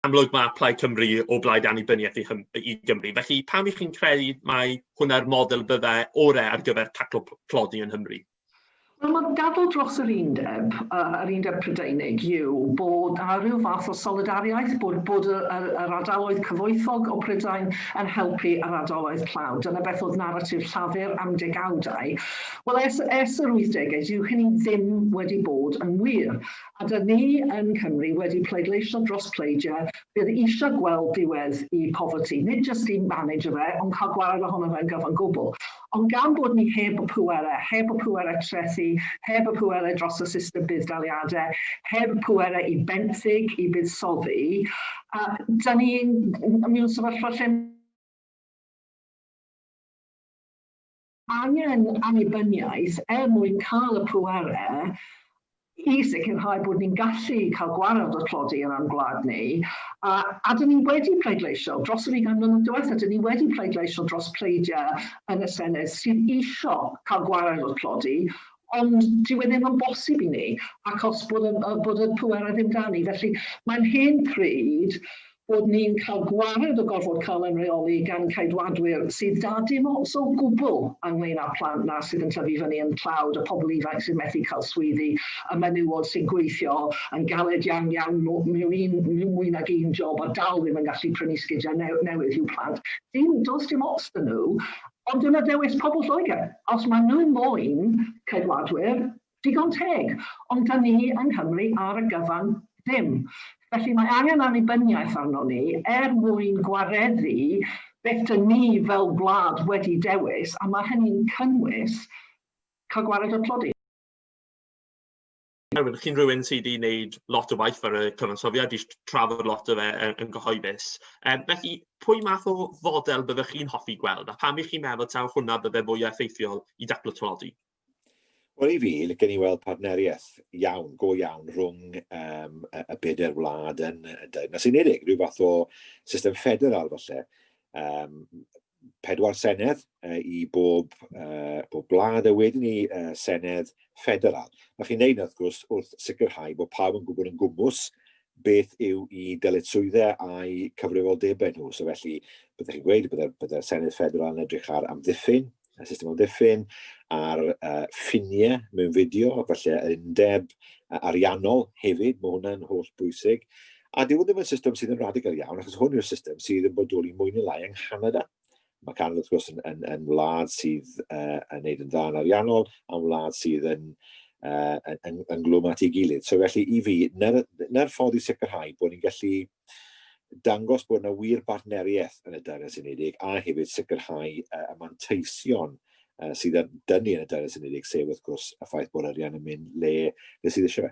amlwg mae Plaid Cymru o blaid annibyniaeth i Gymru. Felly, pam ych chi'n credu mai hwnna'r model byddai orau ar gyfer taclo tlodi yn Nghymru? Wel, mae gadael dros yr undeb Prydeinig yw bod rhyw fath o solidariaeth, bod yr ardaloedd cyfoethog o Prydain yn helpu yr ardaloedd tlawd. Dyna beth oedd naratif llafur am degawdau. Wel, ers yr 80au, dyw hynny ddim wedi bod yn wir. A dyn ni yn Cymru wedi pleidleisio dros pleidiau bydd eisiau gweld diwedd i poverty. Nid jyst i manage fe, ond cael gwared ohono fe'n gyfan gwbl. Ond gan bod ni heb y pwerau trethu, heb y pwerau dros y system buddsoddiadau, heb y pwerau i benthyg, i buddsoddi, dyn ni'n mewn sefyllfa lle angen annibyniaeth mwyn cael y pwerau i sicrhau bod ni'n gallu cael gwared o tlodi yn ein gwlad ni. A dyn ni wedi pleidleisio dros yr 20 mlynedd diwethaf, dyn ni wedi pleidleisio dros pleidiau yn y Senedd sydd eisiau cael gwared o tlodi, ond dyw e ddim yn bosib i ni, achos bod y pwerau ddim da ni. Felly mae'n hen pryd bod ni'n cael gwared o gorfod cael yn reoli gan ceidwadwyr sydd da dim os o gwbl ynglyn â'r plant na sydd yn tyfu fyny yn tlawd, y pobl ifanc sydd methu cael swyddi, y menywod sy'n gweithio yn galed iawn mewn mwy nag un job a dal ddim yn gallu prynu sgidiau newydd i'w plant. Does dim ots dyn nhw, ond dyna dewis pobl Lloegr. Os maen nhw moyn ceidwadwyr, digon teg, ond dyn ni yng Nghymru ar y gyfan ddim. Felly mae angen annibyniaeth arno ni mwyn gwareddu beth dyn ni fel gwlad wedi dewis, a mae hynny'n cynnwys cael gwared o tlodi. Chi'n rhywun sydd wedi gwneud lot o waith ar y cyfansoddiad, wedi trafod lot o fe yn gyhoeddus. Felly, pwy math o fodel byddwch chi'n hoffi gweld, a pam ych chi'n meddwl taw hwnna bydde fwy effeithiol i daclo tlodi? Wel, i fi, licen ni weld partneriaeth go iawn rhwng y bedair wlad yn y Deyrnas Unedig, rhyw fath o system ffederal falle. 4 Senedd i bob wlad, a wedyn ni Senedd ffederal. Mae chi'n neud wrth gwrs wrth sicrhau bod pawb yn gwybod yn gwmws beth yw i dyletswyddau a'i cyfrifoldebau nhw. So felly, byddwch chi'n gweud byddai'r Senedd ffederal yn edrych ar amddiffyn, y system amddiffyn, ar ffiniau mewn fideo, felly undeb ariannol hefyd, mae hwnna'n holl bwysig. A dyw ddim yn system sydd yn radical iawn, achos hwn yw'r system sydd yn bodoli mwy neu lai yng Nghanada. Mae Canada, wrth gwrs, yn wlad sydd yn neud yn dda yn ariannol, a wlad sydd yn glwm at ei gilydd. So felly, i fi, na'r ffordd i sicrhau bod ni'n gallu dangos bod yna wir bartneriaeth yn y Deyrnas Unedig, a hefyd sicrhau y manteision sydd yn dynnu yn y Deyrnas Unedig, sef wrth gwrs y ffaith bod arian yn mynd le sydd eisiau fe.